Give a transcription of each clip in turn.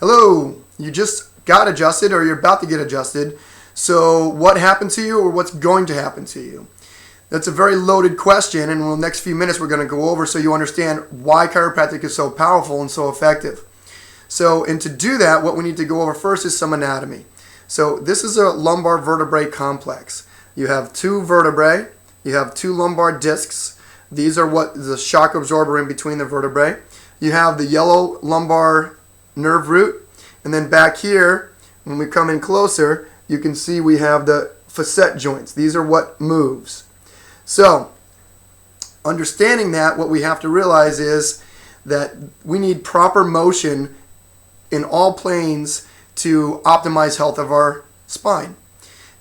Hello, you just got adjusted or you're about to get adjusted. So what happened to you or what's going to happen to you? That's a very loaded question, and in the next few minutes we're going to go over so you understand why chiropractic is so powerful and so effective. And to do that, what we need to go over first is some anatomy. So this is a lumbar vertebrae complex. You have two vertebrae, you have two lumbar discs. These are what the shock absorber in between the vertebrae. You have the yellow lumbar nerve root, and then back here, when we come in closer, you can see we have the facet joints. These are what moves. So, understanding that, what we have to realize is that we need proper motion in all planes to optimize health of our spine.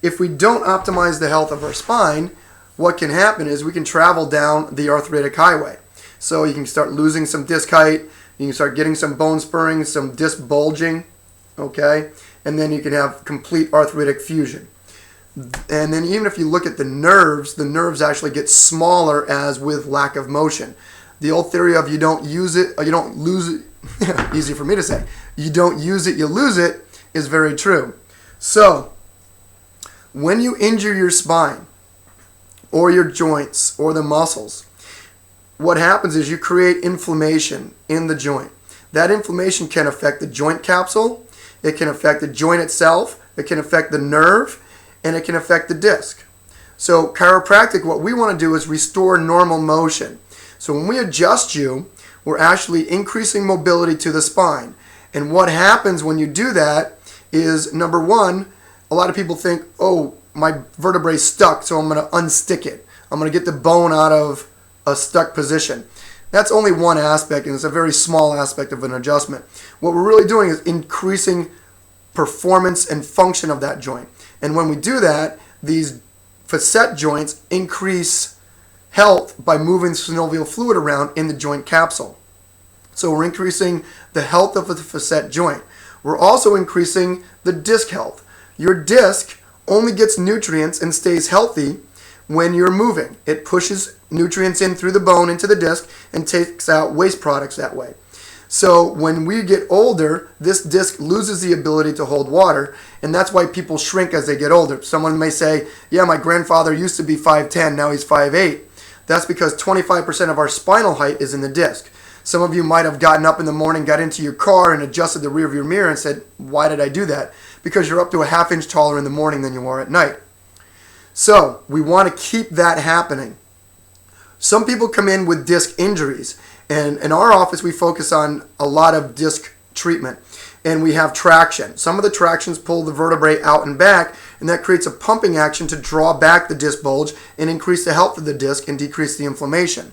If we don't optimize the health of our spine, what can happen is we can travel down the arthritic highway. So you can start losing some disc height, you can start getting some bone spurring, some disc bulging, okay? And then you can have complete arthritic fusion. And then even if you look at the nerves actually get smaller as with lack of motion. The old theory of you don't use it, or you don't lose it, easy for me to say, you don't use it, you lose it, is very true. So, when you injure your spine, or your joints, or the muscles, what happens is you create inflammation in the joint. That inflammation can affect the joint capsule, it can affect the joint itself, it can affect the nerve, and it can affect the disc. So chiropractic, what we want to do is restore normal motion. So when we adjust you, we're actually increasing mobility to the spine. And what happens when you do that is, number one, a lot of people think, oh, my vertebrae's stuck, so I'm going to unstick it. I'm going to get the bone out of a stuck position. That's only one aspect, and it's a very small aspect of an adjustment. What we're really doing is increasing performance and function of that joint. And when we do that, these facet joints increase health by moving synovial fluid around in the joint capsule. So we're increasing the health of the facet joint. We're also increasing the disc health. Your disc only gets nutrients and stays healthy when you're moving. It pushes nutrients in through the bone into the disc and takes out waste products that way. So when we get older, this disc loses the ability to hold water, and that's why people shrink as they get older. Someone may say, yeah, my grandfather used to be 5'10", now he's 5'8". That's because 25% of our spinal height is in the disc. Some of you might have gotten up in the morning, got into your car, and adjusted the rear view mirror and said, why did I do that? Because you're up to a ½ inch taller in the morning than you are at night. So we want to keep that happening. Some people come in with disc injuries, and in our office we focus on a lot of disc treatment, and we have traction. Some of the tractions pull the vertebrae out and back, and that creates a pumping action to draw back the disc bulge and increase the health of the disc and decrease the inflammation.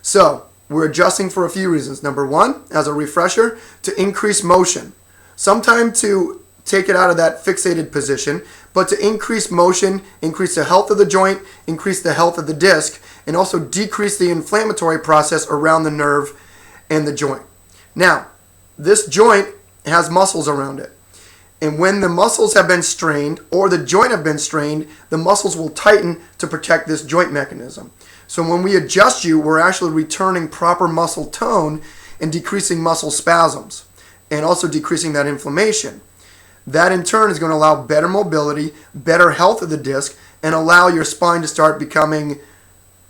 So we're adjusting for a few reasons. Number one, as a refresher, to increase motion. Sometimes to take it out of that fixated position, but to increase motion, increase the health of the joint, increase the health of the disc, and also decrease the inflammatory process around the nerve and the joint. Now, this joint has muscles around it. And when the muscles have been strained or the joint have been strained, the muscles will tighten to protect this joint mechanism. So when we adjust you, we're actually returning proper muscle tone and decreasing muscle spasms and also decreasing that inflammation. That in turn is going to allow better mobility, better health of the disc, and allow your spine to start becoming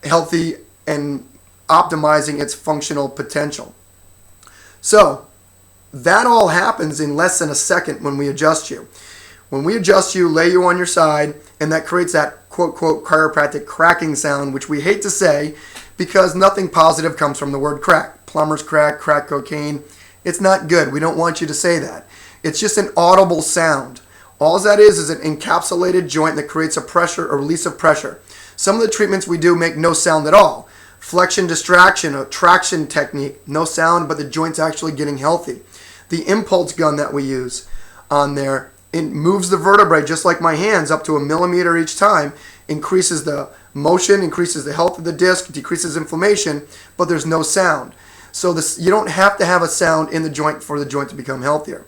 healthy and optimizing its functional potential. So that all happens in less than a second when we adjust you. When we adjust you, lay you on your side, and that creates that quote-quote chiropractic cracking sound, which we hate to say because nothing positive comes from the word crack. Plumber's crack, crack cocaine. It's not good. We don't want you to say that. It's just an audible sound. All that is an encapsulated joint that creates a pressure, a release of pressure. Some of the treatments we do make no sound at all. Flexion distraction, a traction technique, no sound, but the joint's actually getting healthy. The impulse gun that we use on there, it moves the vertebrae just like my hands up to 1 millimeter each time, increases the motion, increases the health of the disc, decreases inflammation, but there's no sound. So you don't have to have a sound in the joint for the joint to become healthier.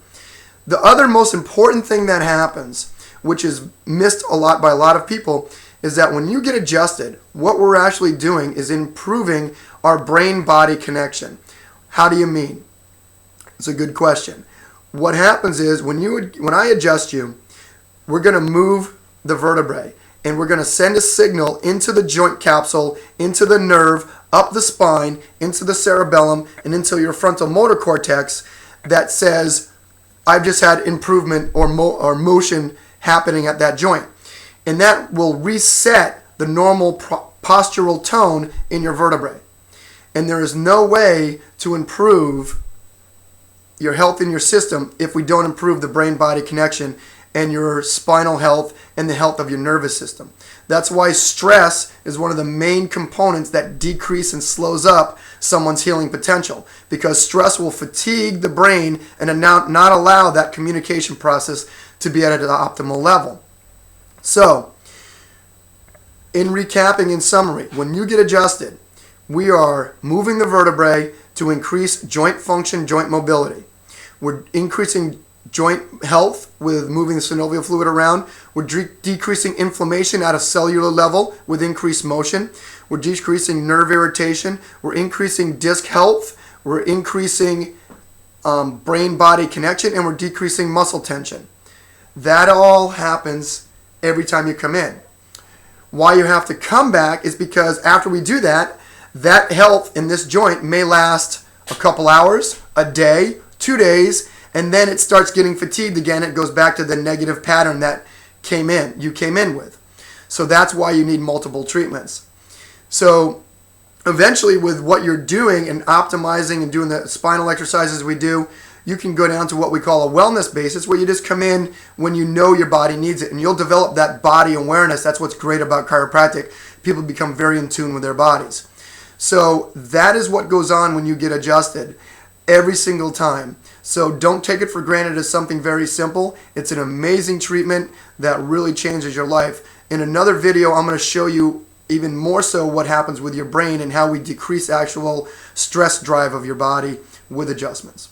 The other most important thing that happens, which is missed a lot by a lot of people, is that when you get adjusted, what we're actually doing is improving our brain-body connection. How do you mean? It's a good question. what happens is when I adjust you, we're going to move the vertebrae, and we're going to send a signal into the joint capsule, into the nerve, up the spine, into the cerebellum, and into your frontal motor cortex that says, I've just had improvement or motion happening at that joint. And that will reset the normal postural tone in your vertebrae. And there is no way to improve your health in your system if we don't improve the brain-body connection and your spinal health and the health of your nervous system. That's why stress is one of the main components that decrease and slows up someone's healing potential, because stress will fatigue the brain and not allow that communication process to be at an optimal level. So, in recapping, in summary, when you get adjusted, we are moving the vertebrae to increase joint function, joint mobility. We're increasing joint health with moving the synovial fluid around. We're decreasing inflammation at a cellular level with increased motion. We're decreasing nerve irritation. We're increasing disc health. We're increasing brain-body connection, and we're decreasing muscle tension. That all happens every time you come in. Why you have to come back is because after we do that, that health in this joint may last a couple hours, a day, 2 days, and then it starts getting fatigued again. It goes back to the negative pattern that you came in with. So that's why you need multiple treatments. So eventually, with what you're doing and optimizing and doing the spinal exercises we do, you can go down to what we call a wellness basis, where you just come in when you know your body needs it, and you'll develop that body awareness. That's what's great about chiropractic. People become very in tune with their bodies. So that is what goes on when you get adjusted every single time. So don't take it for granted as something very simple. It's an amazing treatment that really changes your life. In another video, I'm going to show you even more so what happens with your brain and how we decrease actual stress drive of your body with adjustments.